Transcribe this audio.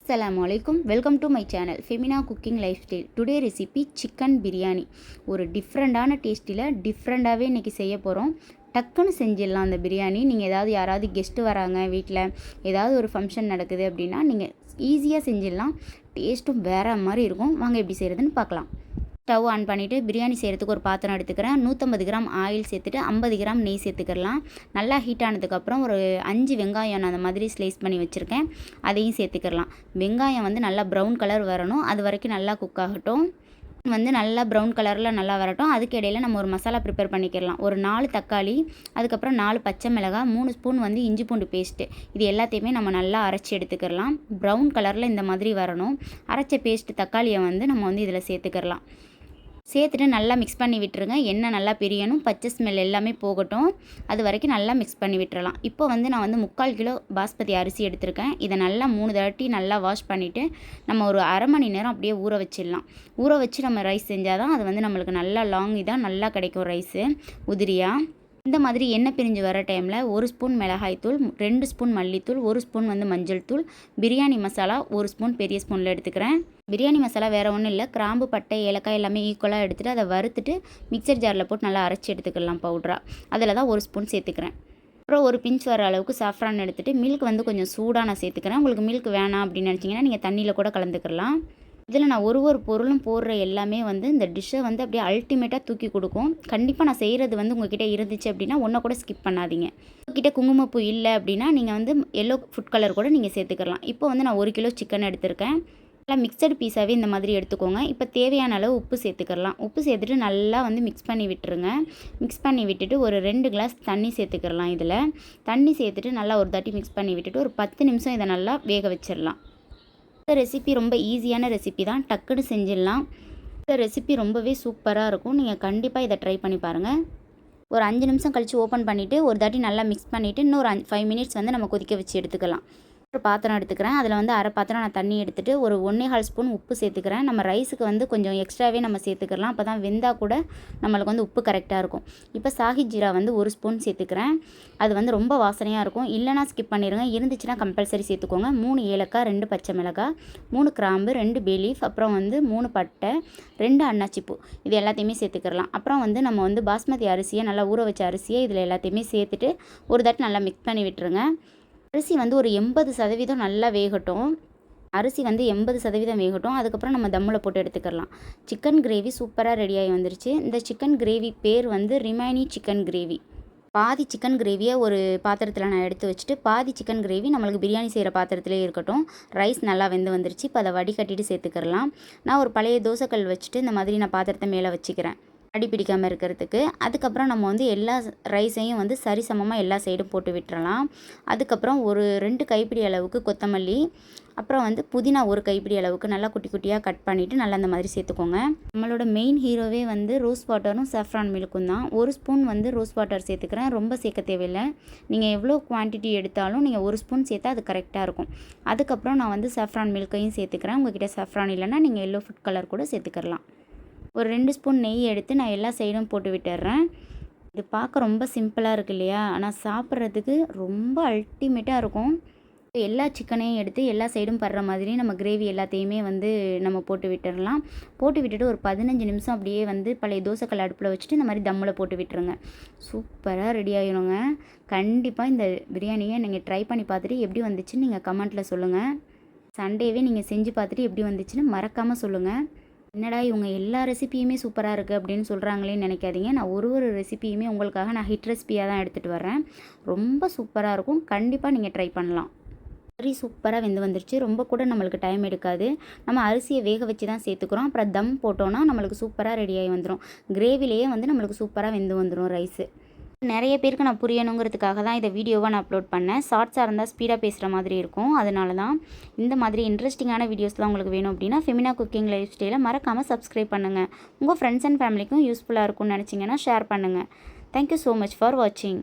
Assalamualaikum. Welcome to my channel Femina Cooking Lifestyle. Today recipe chicken biryani. ஒரு டிஃப்ரெண்டான டேஸ்ட்டில் டிஃப்ரெண்டாகவே இன்றைக்கி செய்ய போகிறோம். டக்குன்னு செஞ்சிடலாம் அந்த பிரியாணி. நீங்கள் யாராவது கெஸ்ட்டு வராங்க வீட்டில், ஏதாவது ஒரு ஃபங்க்ஷன் நடக்குது அப்படின்னா நீங்கள் ஈஸியாக செஞ்சிடலாம். டேஸ்ட்டும் வேறு மாதிரி இருக்கும். வாங்க எப்படி செய்கிறதுன்னு பார்க்கலாம். ஸ்டவ் ஆன் பண்ணிவிட்டு பிரியாணி செய்கிறதுக்கு ஒரு பாத்திரம் எடுத்துக்கிறேன். 150 கிராம் ஆயில் சேர்த்துட்டு 50 கிராம் நெய் சேர்த்துக்கலாம். நல்லா ஹீட் ஆனதுக்கப்புறம் ஒரு 5 வெங்காயம் நான் அந்த மாதிரி ஸ்லைஸ் பண்ணி வச்சுருக்கேன், அதையும் சேர்த்துக்கலாம். வெங்காயம் நல்லா ப்ரௌன் கலர் வரணும், அது வரைக்கும் நல்லா குக் ஆகட்டும். நல்லா ப்ரௌன் கலரில் நல்லா வரட்டும். அதுக்கு இடையில் நம்ம ஒரு மசாலா ப்ரிப்பேர் பண்ணிக்கலாம். ஒரு 4 தக்காளி, அதுக்கப்புறம் 4 பச்சை மிளகாய், 3 ஸ்பூன் இஞ்சி பூண்டு பேஸ்ட்டு, இது எல்லாத்தையுமே நம்ம நல்லா அரைச்சி எடுத்துக்கலாம். ப்ரௌன் கலரில் இந்த மாதிரி வரணும். அரைச்ச பேஸ்ட்டு தக்காளியை நம்ம இதில் சேர்த்துக்கலாம். சேர்த்துட்டு நல்லா மிக்ஸ் பண்ணி விட்டுருங்க. எண்ணெய் நல்லா பிரியணும், பச்சை ஸ்மெல் எல்லாமே போகட்டும். அது வரைக்கும் நல்லா மிக்ஸ் பண்ணி விட்டுறலாம். இப்போ நான் 3/4 கிலோ பாஸ்மதி அரிசி எடுத்திருக்கேன். இதை நல்லா 3 தடவை நல்லா வாஷ் பண்ணிவிட்டு நம்ம ஒரு அரை மணி நேரம் அப்படியே ஊற வச்சிடலாம். ஊற வச்சு நம்ம ரைஸ் செஞ்சால் தான் அது நம்மளுக்கு நல்லா லாங் இதாக நல்லா கிடைக்கும் ரைஸு உதிரியாக. இந்த மாதிரி எண்ணெய் பிரிஞ்சு வர டைமில் 1 ஸ்பூன் மிளகாய்த்தூள், 2 ஸ்பூன் மல்லித்தூள், 1 ஸ்பூன் மஞ்சள் தூள், பிரியாணி மசாலா 1 ஸ்பூன் பெரிய ஸ்பூனில் எடுத்துக்கிறேன். பிரியாணி மசாலா வேறு ஒன்றும் இல்லை, கிராம்பு பட்டை ஏலக்காய் எல்லாமே ஈக்குவலாக எடுத்துகிட்டு அதை வறுத்துட்டு மிக்சர் ஜாரில் போட்டு நல்லா அரைச்சி எடுத்துக்கலாம் பவுட்ராக. அதில் தான் 1 ஸ்பூன் சேர்த்துக்கிறேன். அப்புறம் ஒரு பிஞ்ச் வர அளவுக்கு சாஃப்ரான் எடுத்துகிட்டு மில்க் கொஞ்சம் சூடாக நான் சேர்த்துக்கிறேன். உங்களுக்கு மில்க் வேணாம் அப்படின்னு நினச்சிங்கன்னா நீங்கள் தண்ணியில் கூட கலந்துக்கலாம். இதில் நான் ஒரு பொருளும் போடுற எல்லாமே இந்த டிஷ்ஷை அப்படியே அல்டிமேட்டாக தூக்கி கொடுக்கும். கண்டிப்பாக நான் செய்கிறது உங்ககிட்ட இருந்துச்சு அப்படின்னா ஒன்றை கூட ஸ்கிப் பண்ணாதீங்க. உங்ககிட்ட குங்குமப்பூ இல்லை அப்படின்னா நீங்கள் எல்லோ ஃபுட் கலர் கூட நீங்கள் சேர்த்துக்கலாம். இப்போ நான் 1 கிலோ சிக்கன் எடுத்திருக்கேன். நல்லா மிக்சடு பீஸாகவே இந்த மாதிரி எடுத்துக்கோங்க. இப்போ தேவையான அளவு உப்பு சேர்த்துக்கலாம். உப்பு சேர்த்துட்டு நல்லா மிக்ஸ் பண்ணி விட்டுருங்க. மிக்ஸ் பண்ணி விட்டுட்டு ஒரு 2 கிளாஸ் தண்ணி சேர்த்துக்கலாம். இதில் தண்ணி சேர்த்துட்டு நல்லா ஒரு தாட்டி மிக்ஸ் பண்ணி விட்டுட்டு ஒரு 10 நிமிஷம் இதை நல்லா வேக வச்சிடலாம். இந்த ரெசிபி ரொம்ப ஈஸியான ரெசிபி தான், டக்குன்னு செஞ்சிடலாம். இந்த ரெசிபி ரொம்பவே சூப்பராக இருக்கும். நீங்கள் கண்டிப்பாக இதை ட்ரை பண்ணி பாருங்கள். ஒரு 5 நிமிஷம் கழித்து ஓப்பன் பண்ணிவிட்டு ஒரு தாட்டி நல்லா மிக்ஸ் பண்ணிவிட்டு இன்னொரு 5 மினிட்ஸ் நம்ம கொதிக்க வச்சு எடுத்துக்கலாம். ஒரு பாத்திரம் எடுத்துக்கிறேன். அதில் அரை பாத்திரம் நான் தண்ணி எடுத்துகிட்டு ஒரு 1.25 ஸ்பூன் உப்பு சேர்த்துக்கிறேன். நம்ம ரைஸுக்கு கொஞ்சம் எக்ஸ்ட்ராவே நம்ம சேர்த்துக்கலாம். அப்போ தான் வெந்தால் கூட நம்மளுக்கு உப்பு கரெக்டாக இருக்கும். இப்போ சாஹி ஜீரா 1 ஸ்பூன் சேர்த்துக்கிறேன். அது ரொம்ப வாசனையாக இருக்கும். இல்லைனா ஸ்கிப் பண்ணிடுங்க, இருந்துச்சுன்னா கம்பல்சரி சேர்த்துக்கோங்க. 3 ஏலக்காய், 2 பச்சை மிளகாய், 3 கிராம்பு, 2 பே லீஃப், அப்புறம் 3 பட்டை, 2 அன்னாச்சிப்பூ, இது எல்லாத்தையுமே சேர்த்துக்கலாம். அப்புறம் நம்ம பாஸ்மதி அரிசியை நல்லா ஊற வச்ச அரிசியை இதில் எல்லாத்தையுமே சேர்த்துட்டு ஒரு தாட்டி நல்லா மிக்ஸ் பண்ணி விட்டுருங்க. அரிசி ஒரு 80% நல்லா வேகட்டும். அரிசி 80% வேகட்டும். அதுக்கப்புறம் நம்ம தம்மில் போட்டு எடுத்துக்கலாம். சிக்கன் கிரேவி சூப்பராக ரெடியாகி வந்துருச்சு. இந்த சிக்கன் கிரேவி பேர் ரிமைனி சிக்கன் கிரேவி. பாதி சிக்கன் கிரேவியை ஒரு பாத்திரத்தில் நான் எடுத்து வச்சுட்டு பாதி சிக்கன் கிரேவி நம்மளுக்கு பிரியாணி செய்கிற பாத்திரத்திலே இருக்கட்டும். ரைஸ் நல்லா வெந்து வந்துருச்சு. இப்போ அதை வடிகட்டிட்டு சேர்த்துக்கலாம். நான் ஒரு பழைய தோசைக்கல் வச்சுட்டு இந்த மாதிரி நான் பாத்திரத்தை மேலே வச்சுக்கிறேன், அடி பிடிக்காமல் இருக்கிறதுக்கு. அதுக்கப்புறம் நம்ம எல்லா ரைஸையும் சரிசமமாக எல்லா சைடும் போட்டு விட்டுறலாம். அதுக்கப்புறம் ஒரு 2 கைப்பிடி அளவுக்கு கொத்தமல்லி, அப்புறம் புதினா 1 கைப்பிடி அளவுக்கு நல்லா குட்டி குட்டியாக கட் பண்ணிவிட்டு நல்லா அந்த மாதிரி சேர்த்துக்கோங்க. நம்மளோட மெயின் ஹீரோவே ரோஸ் வாட்டரும் சாஃப்ரான் மில்க்கும் தான். 1 ஸ்பூன் ரோஸ் வாட்டர் சேர்த்துக்கிறேன். ரொம்ப சேர்க்க தேவையில்லை. நீங்கள் எவ்வளோ குவான்டிட்டி எடுத்தாலும் நீங்கள் 1 ஸ்பூன் சேர்த்தா அது கரெக்டாக இருக்கும். அதுக்கப்புறம் நான் சாஃப்ரான் மில்க்கையும் சேர்த்துக்கிறேன். உங்கள்கிட்ட சாஃப்ரான் இல்லைன்னா நீங்கள் எல்லோ ஃபுட் கலர் கூட சேர்த்துக்கலாம். ஒரு 2 ஸ்பூன் நெய் எடுத்து நான் எல்லா சைடும் போட்டு விட்டுடுறேன். இது பார்க்க ரொம்ப சிம்பிளாக இருக்குது இல்லையா, ஆனால் சாப்பிட்றதுக்கு ரொம்ப அல்டிமேட்டாக இருக்கும். எல்லா சிக்கனையும் எடுத்து எல்லா சைடும் படுற மாதிரி நம்ம கிரேவி எல்லாத்தையுமே நம்ம போட்டு விட்டுடலாம். போட்டு விட்டுட்டு ஒரு 15 நிமிஷம் அப்படியே பழைய தோசைக்கல் அடுப்பில் வச்சுட்டு இந்த மாதிரி தம்மில் போட்டு விட்டுருங்க. சூப்பராக ரெடி ஆகிருங்க. கண்டிப்பாக இந்த பிரியாணியை நீங்கள் ட்ரை பண்ணி பார்த்துட்டு எப்படி வந்துச்சுன்னு நீங்கள் கமெண்ட்டில் சொல்லுங்கள். சண்டேவே நீங்கள் செஞ்சு பார்த்துட்டு எப்படி வந்துச்சுன்னு மறக்காமல் சொல்லுங்கள். என்னடா இவங்க எல்லா ரெசிபியுமே சூப்பராக இருக்குது அப்படின்னு சொல்கிறாங்களேன்னு நினைக்காதீங்க. நான் ஒரு ரெசிபியுமே உங்களுக்காக நான் ஹிட் ரெசிபியாக தான் எடுத்துகிட்டு வரேன். ரொம்ப சூப்பராக இருக்கும். கண்டிப்பாக நீங்கள் ட்ரை பண்ணலாம். கறி சூப்பராக வெந்து வந்துருச்சு. ரொம்ப கூட நம்மளுக்கு டைம் எடுக்காது. நம்ம அரிசியை வேக வச்சு தான் சேர்த்துக்கிறோம். அப்புறம் தம் போட்டோன்னா நம்மளுக்கு சூப்பராக ரெடியாகி வந்துடும். கிரேவிலேயே நம்மளுக்கு சூப்பராக வெந்து வந்துடும் ரைஸு. நிறைய பேருக்கு நான் புரியணுங்கிறதுக்காக தான் இதை வீடியோவாக நான் அப்லோட் பண்ணேன். ஷார்ட்ஸாக இருந்தால் ஸ்பீடாக பேசுகிற மாதிரி இருக்கும். அதனால தான் இந்த மாதிரி இன்ட்ரெஸ்டிங்கான வீடியோஸ்லாம் உங்களுக்கு வேணும் அப்படின்னா ஃபெமினா குக்கிங் லைஃப் ஸ்டைலை மறக்காமல் சப்ஸ்கிரைப் பண்ணுங்கள். உங்கள் ஃப்ரெண்ட்ஸ் அண்ட் ஃபேமிலிக்கும் யூஸ்ஃபுல்லாக இருக்கும்னு நினச்சிங்கன்னா ஷேர் பண்ணுங்கள். தேங்க்யூ ஸோ மச் ஃபார் வாட்சிங்.